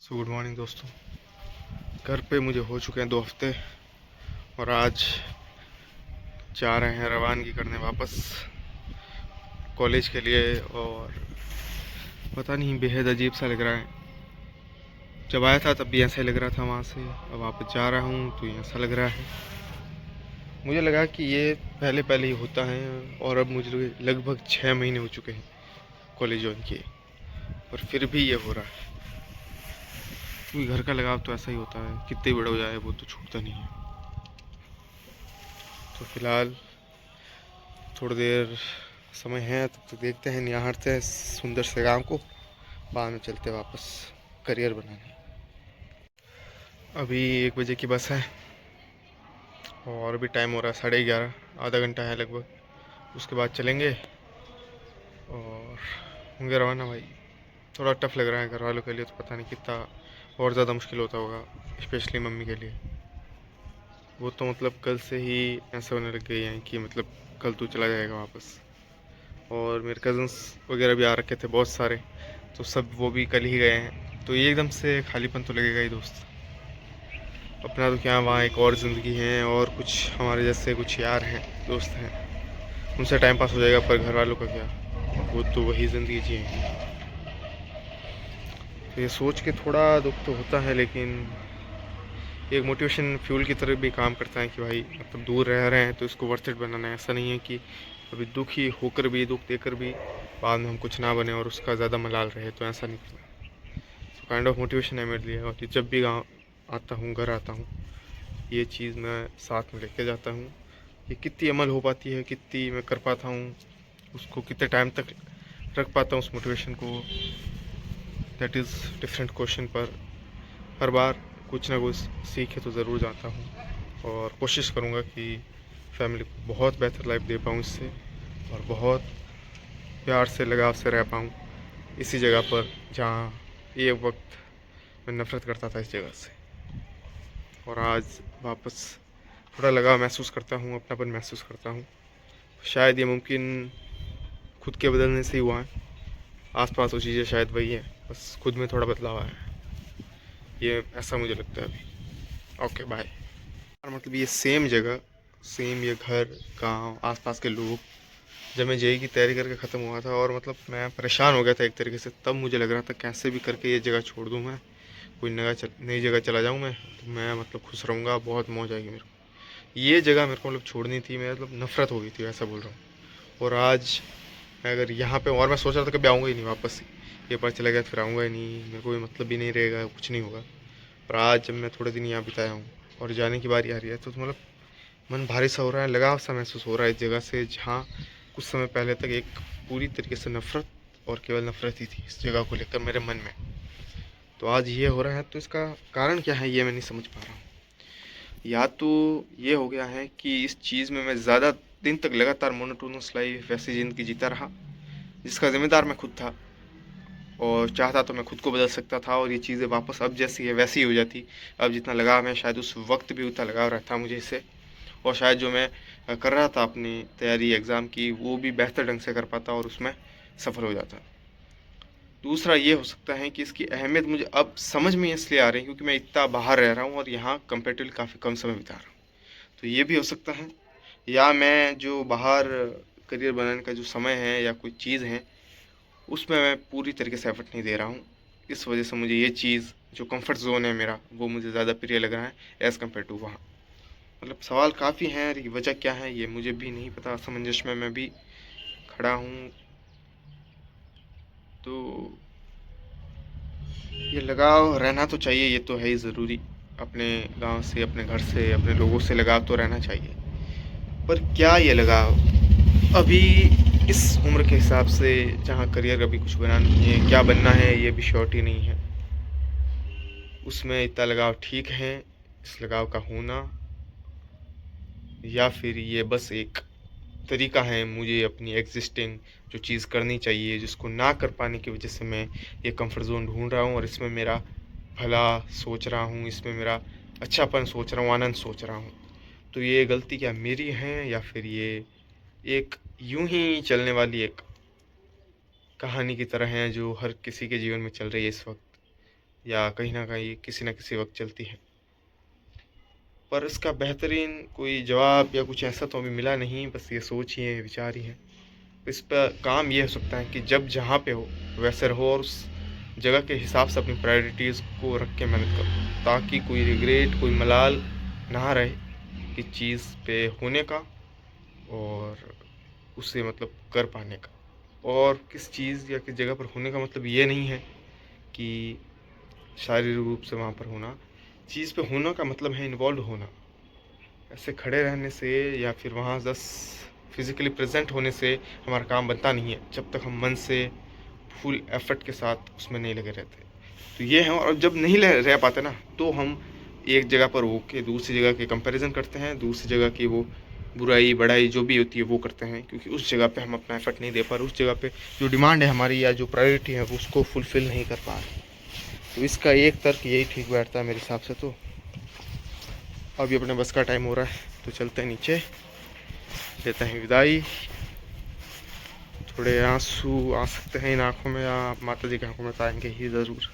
Good morning दोस्तों। घर पे मुझे हो चुके हैं 2 हफ्ते और आज जा रहे हैं रवानगी करने वापस कॉलेज के लिए। और पता नहीं, बेहद अजीब सा लग रहा है। जब आया था तब भी ऐसा ही लग रहा था वहाँ से, अब वापस जा रहा हूँ तो ऐसा लग रहा है। मुझे लगा कि ये पहले पहले ही होता है और अब मुझे लगभग 6 महीने हो चुके हैं कॉलेज ज्वाइन किए और फिर भी ये हो रहा है। क्योंकि घर का लगाव तो ऐसा ही होता है, कितने बड़ा हो जाए वो तो छूटता नहीं है। तो फिलहाल थोड़ी देर समय है, तब तक देखते हैं, निहारते हैं सुंदर से गांव को, बाद में चलते वापस करियर बनाने। अभी 1 बजे की बस है और अभी टाइम हो रहा है 11:30, आधा घंटा है लगभग। उसके बाद चलेंगे और होंगे रवाना। भाई थोड़ा टफ लग रहा है घर वालों के लिए, तो पता नहीं कितना और ज़्यादा मुश्किल होता होगा, स्पेशली मम्मी के लिए। वो तो मतलब कल से ही ऐसे होने लग गई हैं कि मतलब कल तू चला जाएगा वापस। और मेरे कज़न्स वगैरह भी आ रखे थे बहुत सारे, तो सब वो भी कल ही गए हैं, तो ये एकदम से खालीपन तो लगेगा ही दोस्त। अपना तो क्या, वहाँ एक और ज़िंदगी है और कुछ हमारे जैसे कुछ यार हैं, दोस्त हैं, उनसे टाइम पास हो जाएगा, पर घर वालों का क्या, वो तो वही ज़िंदगी जिएंगे। तो ये सोच के थोड़ा दुख तो होता है, लेकिन एक मोटिवेशन फ्यूल की तरह भी काम करता है कि भाई मतलब दूर रह रहे हैं तो इसको वर्थ इट बनाना है। ऐसा नहीं है कि अभी दुखी होकर भी, दुख देकर भी बाद में हम कुछ ना बने और उसका ज़्यादा मलाल रहे, तो ऐसा नहीं करना। तो काइंड ऑफ मोटिवेशन है मेरे लिए। और कि जब भी गाँव आता हूँ, घर आता हूँ, ये चीज़ मैं साथ में लेके जाता हूँ। ये कितनी अमल हो पाती है, कितनी मैं कर पाता हूँ, उसको कितने टाइम तक रख पाता हूँ उस मोटिवेशन को, दैट इज़ डिफरेंट क्वेश्चन। पर हर बार कुछ ना कुछ सीखे तो ज़रूर जाता हूँ और कोशिश करूँगा कि फैमिली को बहुत बेहतर लाइफ दे पाऊँ इससे, और बहुत प्यार से, लगाव से रह पाऊँ इसी जगह पर जहाँ ये वक्त मैं नफ़रत करता था इस जगह से। और आज वापस थोड़ा लगाव महसूस करता हूँ, अपनापन महसूस करता हूँ। शायद ये मुमकिन खुद के बदलने से ही हुआ है। आसपास वो चीज़ें शायद वही हैं, बस खुद में थोड़ा बदलाव आया है, ये ऐसा मुझे लगता है अभी। Okay bye. और मतलब ये सेम जगह, सेम ये घर, गांव, आसपास के लोग, जब मैं जेई की तैयारी करके ख़त्म हुआ था और मतलब मैं परेशान हो गया था एक तरीके से, तब मुझे लग रहा था कैसे भी करके ये जगह छोड़ दूँ मैं, कोई नई जगह चला जाऊँ मैं, तो मैं मतलब खुश रहूँगा, बहुत मौज आएगी मेरे को। ये जगह मेरे को मतलब छोड़नी थी, मैं मतलब नफ़रत हो गई थी, ऐसा बोल रहा हूँ। और आज मैं अगर यहाँ पे, और मैं सोच रहा था कभी आऊँगा ही नहीं वापस, ये पता चला गया फिर आऊँगा ही नहीं, मेरे को भी मतलब भी नहीं रहेगा, कुछ नहीं होगा। पर आज जब मैं थोड़े दिन यहाँ बिताया हूँ और जाने की बारी आ रही है, तो मतलब मन भारी सा हो रहा है, लगाव सा महसूस हो रहा है इस जगह से, जहाँ कुछ समय पहले तक एक पूरी तरीके से नफ़रत और केवल नफ़रत ही थी इस जगह को लेकर मेरे मन में। तो आज ये हो रहा है, तो इसका कारण क्या है ये मैं नहीं समझ पा रहा हूँ। या तो ये हो गया है कि इस चीज़ में मैं ज़्यादा दिन तक लगातार मोनोटोनस लाइफ, वैसी ज़िंदगी जीता रहा, जिसका ज़िम्मेदार मैं खुद था, और चाहता तो मैं खुद को बदल सकता था और ये चीज़ें वापस अब जैसी है वैसी ही हो जाती। अब जितना लगाव है शायद उस वक्त भी उतना लगाव रहता मुझे इससे, और शायद जो मैं कर रहा था अपनी तैयारी एग्ज़ाम की, वो भी बेहतर ढंग से कर पाता और उसमें सफल हो जाता। दूसरा ये हो सकता है कि इसकी अहमियत मुझे अब समझ में इसलिए आ रही है क्योंकि मैं इतना बाहर रह रहा हूँ और यहाँ कंपेरेटिवली काफ़ी कम समय बिता रहा हूँ, तो ये भी हो सकता है। या मैं जो बाहर करियर बनाने का जो समय है या कोई चीज़ है, उसमें मैं पूरी तरीके से एफर्ट नहीं दे रहा हूँ। इस वजह से मुझे ये चीज़, जो कंफर्ट ज़ोन है मेरा, वो मुझे ज़्यादा प्रिय लग रहा है एज़ कम्पेयर टू वहाँ। मतलब सवाल काफ़ी हैं और ये वजह क्या है ये मुझे भी नहीं पता, असमंजस में मैं भी खड़ा हूँ। तो ये लगाव रहना तो चाहिए, ये तो है ही ज़रूरी। अपने गांव से, अपने घर से, अपने लोगों से लगाव तो रहना चाहिए। पर क्या ये लगाव अभी इस उम्र के हिसाब से, जहाँ करियर अभी कुछ बना नहीं है, क्या बनना है ये भी श्योरिटी नहीं है, उसमें इतना लगाव ठीक है, इस लगाव का होना, या फिर ये बस एक तरीका है मुझे अपनी एग्जिस्टिंग जो चीज़ करनी चाहिए, जिसको ना कर पाने की वजह से मैं ये कंफर्ट जोन ढूंढ रहा हूँ और इसमें मेरा भला सोच रहा हूँ, इसमें मेरा अच्छापन सोच रहा हूँ, आनंद सोच रहा हूँ। तो ये गलती क्या मेरी है, या फिर ये एक यूं ही चलने वाली एक कहानी की तरह है जो हर किसी के जीवन में चल रही है इस वक्त। या कहीं ना कहीं किसी न किसी वक्त चलती है। पर इसका बेहतरीन कोई जवाब या कुछ ऐसा तो अभी मिला नहीं, बस ये सोच ही है, विचार ही है। इस पर काम ये हो सकता है कि जब जहाँ पे हो वैसे रहो और उस जगह के हिसाब से अपनी प्रायोरिटीज़ को रख के मेहनत करो, ताकि कोई रिग्रेट, कोई मलाल ना रहे कि चीज़ पे होने का और उसे मतलब कर पाने का। और किस चीज़ या किस जगह पर होने का मतलब ये नहीं है कि शारीरिक रूप से वहाँ पर होना। चीज़ पे होना का मतलब है इन्वॉल्व होना। ऐसे खड़े रहने से या फिर वहाँ बस फिज़िकली प्रेजेंट होने से हमारा काम बनता नहीं है, जब तक हम मन से फुल एफर्ट के साथ उसमें नहीं लगे रहते। तो ये है, और जब नहीं रह पाते ना, तो हम एक जगह पर होके दूसरी जगह के कंपैरिजन करते हैं, दूसरी जगह की वो बुराई बड़ाई जो भी होती है वो करते हैं, क्योंकि उस जगह पे हम अपना एफर्ट नहीं दे पा रहे, उस जगह पे जो डिमांड है हमारी या जो प्रायोरिटी है वो उसको फुलफ़िल नहीं कर पा रहे। तो इसका एक तर्क यही ठीक बैठता है मेरे हिसाब से। तो अभी अपने बस का टाइम हो रहा है, तो चलते हैं नीचे, देते हैं विदाई। थोड़े आंसू आ सकते हैं इन आँखों में, या माता जी की आँखों में तो आएंगे ही ज़रूर।